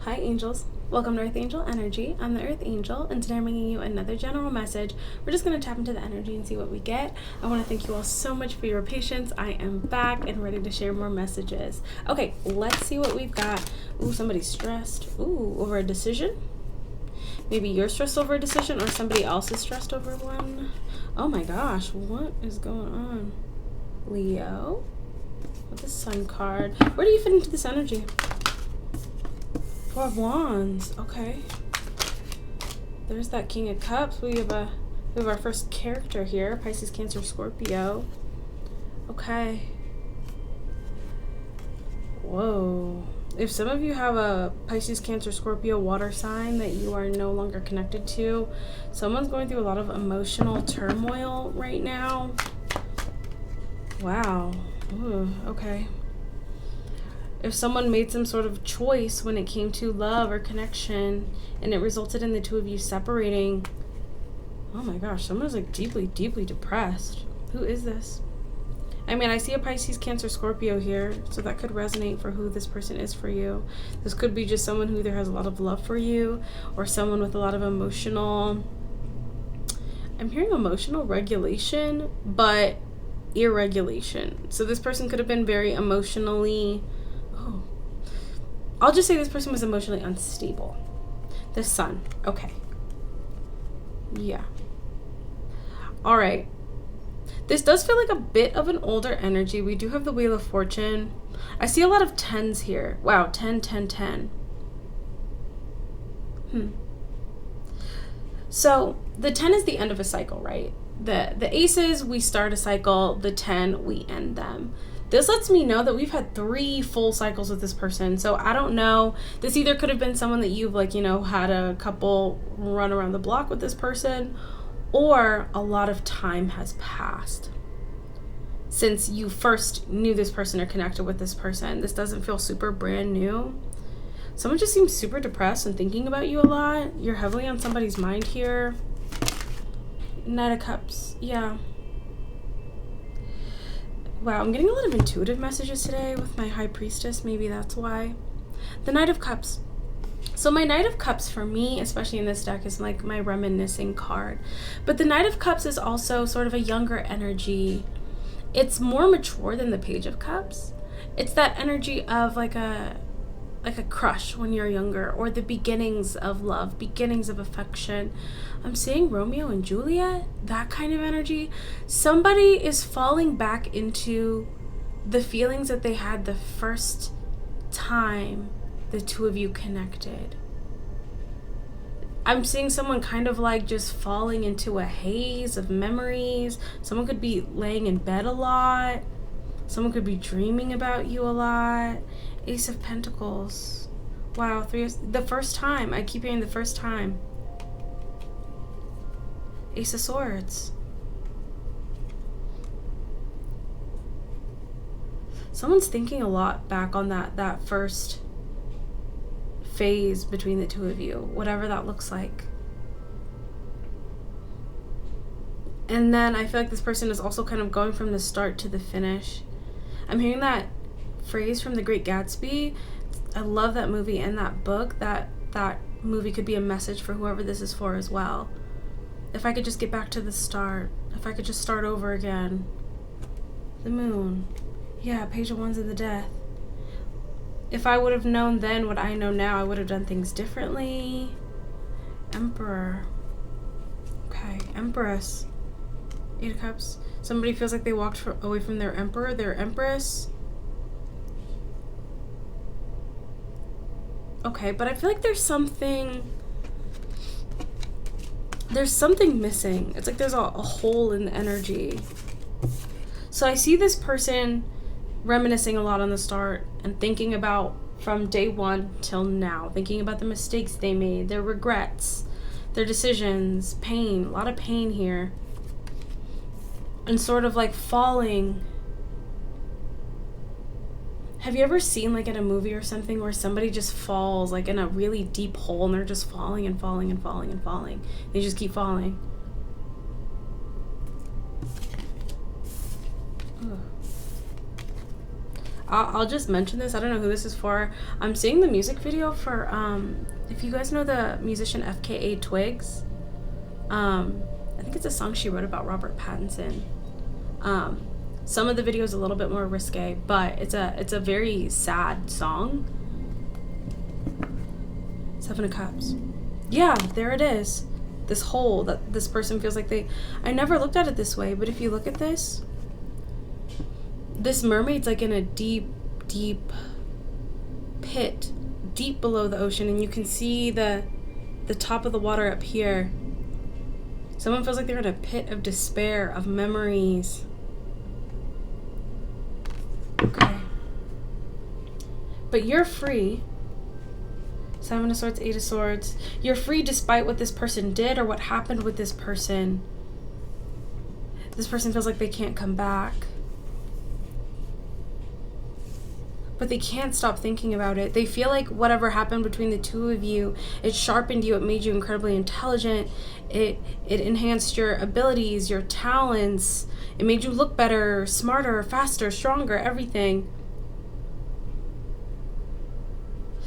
Hi angels, welcome to Earth Angel Energy. I'm the Earth Angel and today I'm bringing you another general message. We're just going to tap into the energy and see what we get. I want to thank you all so much for your patience. I am back and ready to share more messages. Okay, let's see what we've got. Ooh, somebody's stressed. Ooh, over a decision. Maybe you're stressed over a decision or somebody else is stressed over one. Oh my gosh, what is going on? Leo with the Sun card. Where do you fit into this energy? Four of Wands. Okay. There's that King of Cups. We have our first character here. Pisces, Cancer, Scorpio. Okay. Whoa. If some of you have a Pisces, Cancer, Scorpio water sign that you are no longer connected to, someone's going through a lot of emotional turmoil right now. Wow. Ooh, okay. If someone made some sort of choice when it came to love or connection and it resulted in the two of you separating, oh my gosh, someone's like deeply, deeply depressed. Who is this? I mean, I see a Pisces, Cancer, Scorpio here, so that could resonate for who this person is for you. This could be just someone who either has a lot of love for you or someone with a lot of emotional, I'm hearing emotional regulation, but irregulation. So this person could have been very emotionally, I'll just say this person was emotionally unstable. The Sun. Okay. Yeah. All right. This does feel like a bit of an older energy. We do have the Wheel of Fortune. I see a lot of 10s here. Wow, 10, 10, 10. So the 10 is the end of a cycle, right? The aces, we start a cycle. The 10, we end them. This lets me know that we've had 3 full cycles with this person. So I don't know. This either could have been someone that you've had a couple run around the block with this person, or a lot of time has passed since you first knew this person or connected with this person. This doesn't feel super brand new. Someone just seems super depressed and thinking about you a lot. You're heavily on somebody's mind here. Knight of Cups. Yeah. Wow, I'm getting a lot of intuitive messages today with my High Priestess. Maybe that's why. The Knight of Cups. So my Knight of Cups for me, especially in this deck, is like my reminiscing card. But the Knight of Cups is also sort of a younger energy. It's more mature than the Page of Cups. It's that energy of like a crush when you're younger, or the beginnings of love, beginnings of affection. I'm seeing Romeo and Juliet, that kind of energy. Somebody is falling back into the feelings that they had the first time the two of you connected. I'm seeing someone kind of like just falling into a haze of memories. Someone could be laying in bed a lot. Someone could be dreaming about you a lot. Ace of Pentacles. Wow, the first time. I keep hearing the first time. Ace of Swords. Someone's thinking a lot back on that first phase between the two of you, whatever that looks like. And then I feel like this person is also kind of going from the start to the finish. I'm hearing that phrase from The Great Gatsby. I love that movie and that book. That movie could be a message for whoever this is for as well. If I could just get back to the start. If I could just start over again. The Moon. Yeah, Page of Wands and the Death. If I would have known then what I know now, I would have done things differently. Emperor. Okay, Empress. 8 of Cups. Somebody feels like they walked away from their emperor, their empress. Okay, but I feel like there's something missing. It's like there's a hole in the energy. So I see this person reminiscing a lot on the start and thinking about from day one till now, thinking about the mistakes they made, their regrets, their decisions, pain, a lot of pain here. And sort of like falling. Have you ever seen like in a movie or something where somebody just falls like in a really deep hole and they're just falling and falling and falling and falling? They just keep falling. Ugh. I'll just mention this. I don't know who this is for. I'm seeing the music video for, if you guys know the musician FKA Twigs, I think it's a song she wrote about Robert Pattinson. Some of the video is a little bit more risque, but it's a very sad song. Seven of Cups. Yeah, there it is. This hole that this person feels like I never looked at it this way, but if you look at this mermaid's like in a deep, deep pit, deep below the ocean, and you can see the top of the water up here. Someone feels like they're in a pit of despair, of memories. Okay. But you're free. Seven of Swords, Eight of Swords. You're free despite what this person did or what happened with this person. This person feels like they can't come back. But they can't stop thinking about it. They feel like whatever happened between the two of you, it sharpened you, it made you incredibly intelligent, it enhanced your abilities, your talents, it made you look better, smarter, faster, stronger, everything.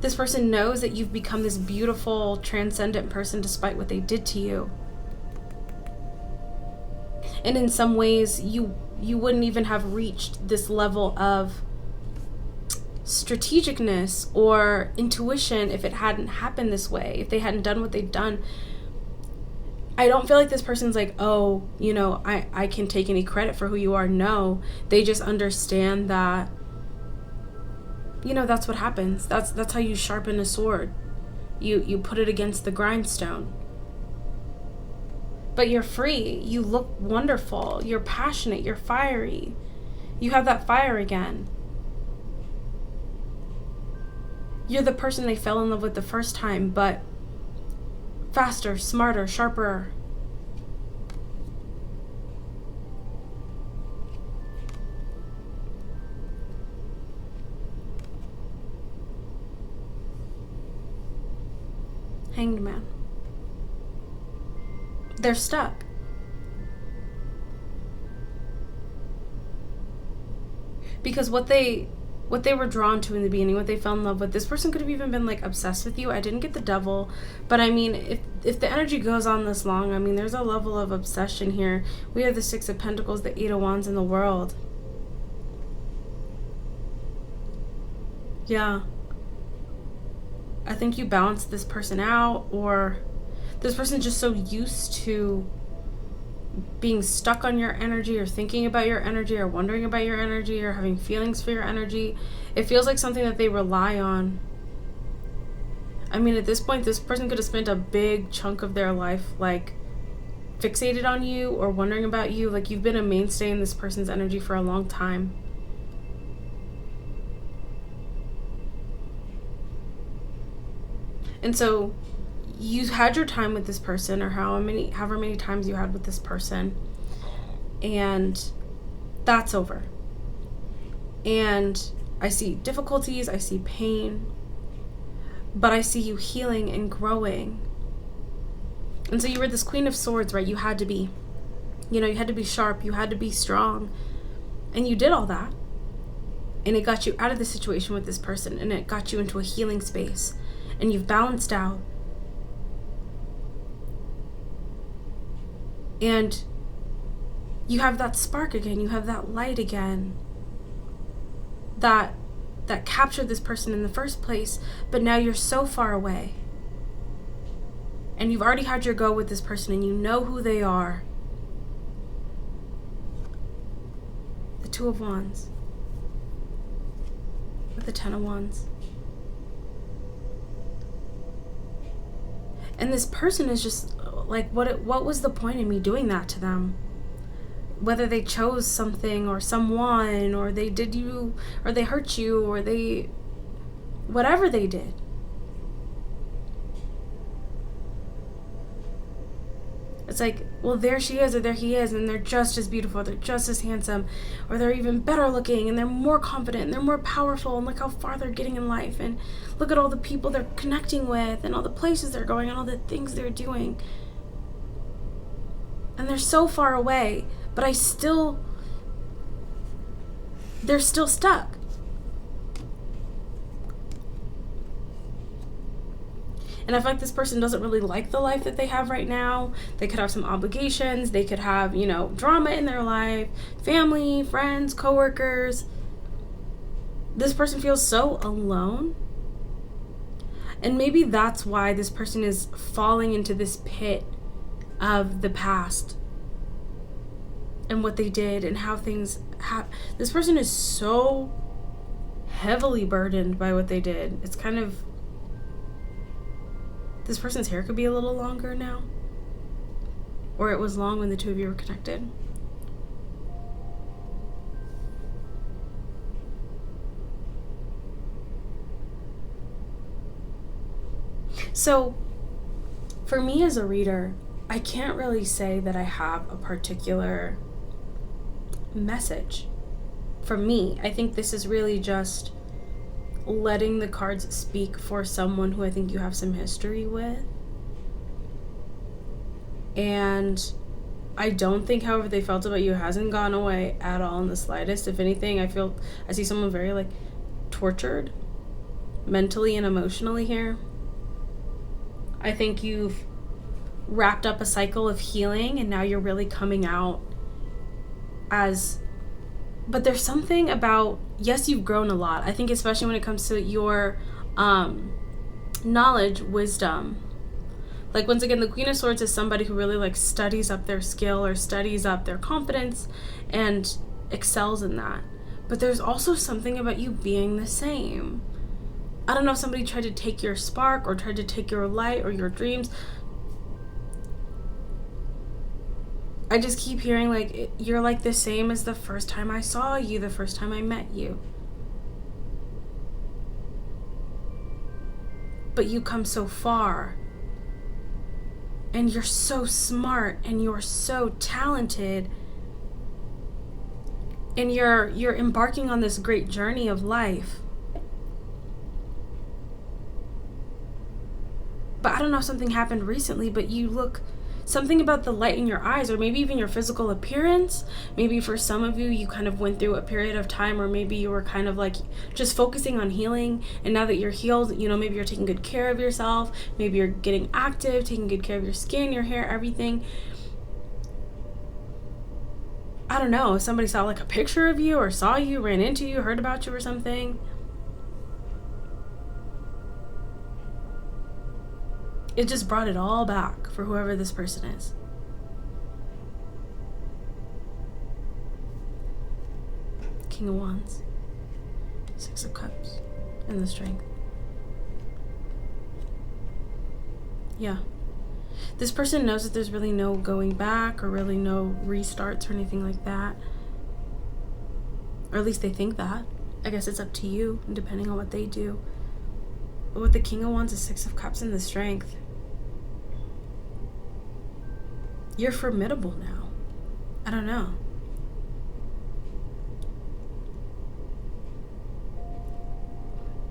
This person knows that you've become this beautiful, transcendent person despite what they did to you. And in some ways, you wouldn't even have reached this level of strategicness or intuition if it hadn't happened this way, if they hadn't done what they've done. I don't feel like this person's like, oh, you know, I can take any credit for who you are. No, they just understand that, you know, that's what happens. That's how you sharpen a sword. You put it against the grindstone. But you're free. You look wonderful. You're passionate. You're fiery. You have that fire again. You're the person they fell in love with the first time, but faster, smarter, sharper. Hanged Man. They're stuck. Because what they were drawn to in the beginning, what they fell in love with, this person could have even been like obsessed with you. I didn't get the Devil, but I mean, if the energy goes on this long, I mean, there's a level of obsession here. We have the Six of Pentacles, the Eight of Wands in the World. Yeah. I think you balance this person out, or this person's just so used to being stuck on your energy, or thinking about your energy, or wondering about your energy, or having feelings for your energy. It feels like something that they rely on. I mean, at this point, this person could have spent a big chunk of their life like fixated on you or wondering about you. Like, you've been a mainstay in this person's energy for a long time. And so you had your time with this person, or however many times you had with this person, and that's over. And I see difficulties, I see pain, but I see you healing and growing. And so you were this Queen of Swords, right? You had to be, you had to be sharp, you had to be strong, and you did all that. And it got you out of the situation with this person, and it got you into a healing space, and you've balanced out. And you have that spark again, you have that light again that captured this person in the first place, but now you're so far away. And you've already had your go with this person, and you know who they are. The Two of Wands with the Ten of Wands. And this person is just like, what was the point in me doing that to them? Whether they chose something or someone, or they did you, or they hurt you, or they, whatever they did. It's like, well, there she is, or there he is, and they're just as beautiful, they're just as handsome, or they're even better looking, and they're more confident, and they're more powerful, and look how far they're getting in life, and look at all the people they're connecting with, and all the places they're going, and all the things they're doing. And they're so far away, but they're still stuck. And I feel like this person doesn't really like the life that they have right now. They could have some obligations. They could have, drama in their life, family, friends, coworkers. This person feels so alone. And maybe that's why this person is falling into this pit of the past and what they did and how things happen. This person is so heavily burdened by what they did. It's kind of, this person's hair could be a little longer now, or it was long when the two of you were connected. So for me as a reader, I can't really say that I have a particular message. For me, I think this is really just letting the cards speak for someone who I think you have some history with. And I don't think, however, they felt about you hasn't gone away at all in the slightest. If anything, I see someone very tortured mentally and emotionally here. I think you've wrapped up a cycle of healing and now you're really coming out but there's something about, yes, you've grown a lot. I think especially when it comes to your knowledge, wisdom. Once again, the Queen of Swords is somebody who really studies up their skill or studies up their confidence and excels in that. But there's also something about you being the same. I don't know if somebody tried to take your spark or tried to take your light or your dreams. I just keep hearing you're the same as the first time I saw you, the first time I met you. But you come so far. And you're so smart and you're so talented. And you're embarking on this great journey of life. But I don't know if something happened recently, but you look, something about the light in your eyes, or maybe even your physical appearance. Maybe for some of you, you kind of went through a period of time where maybe you were kind of just focusing on healing. And now that you're healed, maybe you're taking good care of yourself. Maybe you're getting active, taking good care of your skin, your hair, everything. I don't know, if somebody saw a picture of you or saw you, ran into you, heard about you or something. It just brought it all back for whoever this person is. King of Wands, Six of Cups, and the Strength. Yeah. This person knows that there's really no going back or really no restarts or anything like that. Or at least they think that. I guess it's up to you, depending on what they do. But with the King of Wands, the Six of Cups, and the Strength, you're formidable now. I don't know.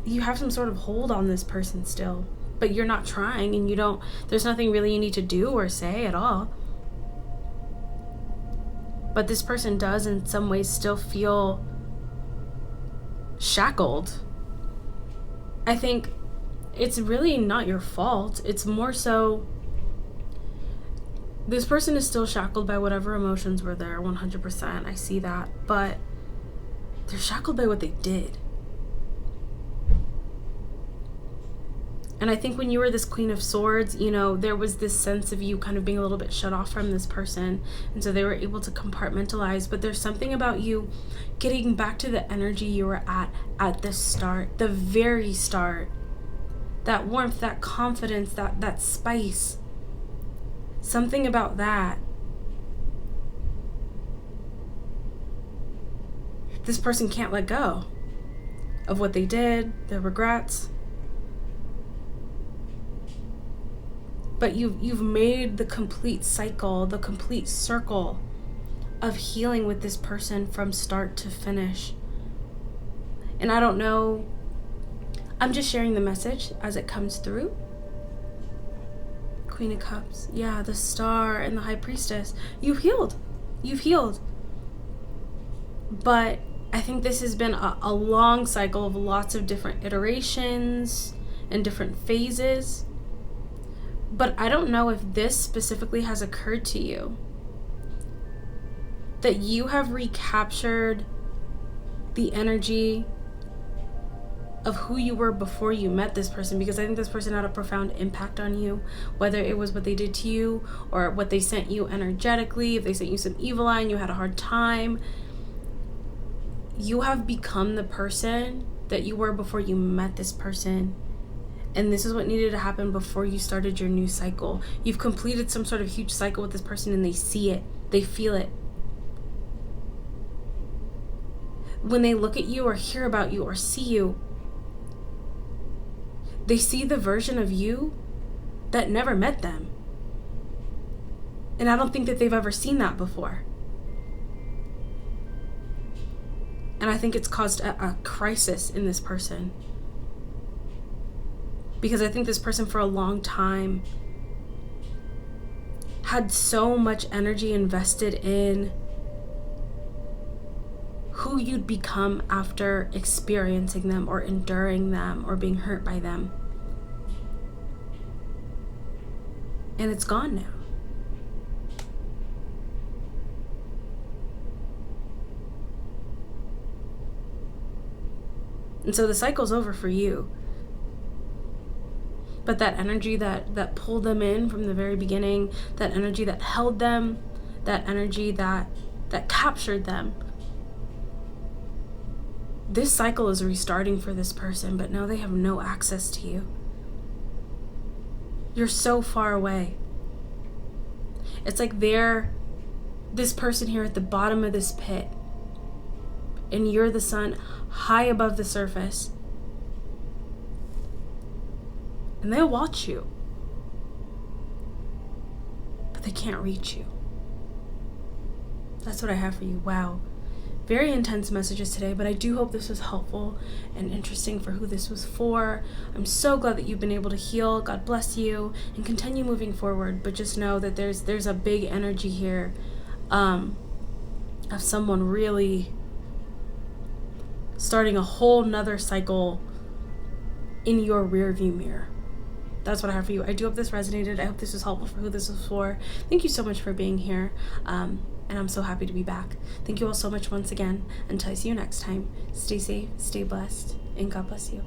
You have some sort of hold on this person still, but you're not trying, and there's nothing really you need to do or say at all. But this person does in some ways still feel shackled. I think it's really not your fault. It's more so this person is still shackled by whatever emotions were there, 100%. I see that. But they're shackled by what they did. And I think when you were this Queen of Swords, there was this sense of you kind of being a little bit shut off from this person. And so they were able to compartmentalize. But there's something about you getting back to the energy you were at the start, the very start. That warmth, that confidence, that spice. Something about that. This person can't let go of what they did, their regrets. But you've made the complete cycle, the complete circle of healing with this person from start to finish. And I don't know, I'm just sharing the message as it comes through. Queen of Cups, yeah, the Star and the High Priestess. You've healed. But I think this has been a long cycle of lots of different iterations and different phases. But I don't know if this specifically has occurred to you, that you have recaptured the energy of who you were before you met this person, because I think this person had a profound impact on you, whether it was what they did to you or what they sent you energetically. If they sent you some evil eye and you had a hard time, you have become the person that you were before you met this person. And this is what needed to happen before you started your new cycle. You've completed some sort of huge cycle with this person, and they see it, they feel it. When they look at you or hear about you or see you, they see the version of you that never met them. And I don't think that they've ever seen that before. And I think it's caused a crisis in this person. Because I think this person for a long time had so much energy invested in who you'd become after experiencing them or enduring them or being hurt by them. And it's gone now. And so the cycle's over for you. But that energy that pulled them in from the very beginning, that energy that held them, that energy that captured them, this cycle is restarting for this person, but now they have no access to you. You're so far away. It's like they're this person here at the bottom of this pit, and you're the sun high above the surface. And they'll watch you, but they can't reach you. That's what I have for you. Wow. Very intense messages today, but I do hope this was helpful and interesting for who this was for. I'm so glad that you've been able to heal. God bless you, and continue moving forward. But just know that there's a big energy here of someone really starting a whole nother cycle in your rearview mirror. That's what I have for you. I do hope this resonated. I hope this was helpful for who this was for. Thank you so much for being here. And I'm so happy to be back. Thank you all so much once again. Until I see you next time, stay safe, stay blessed, and God bless you.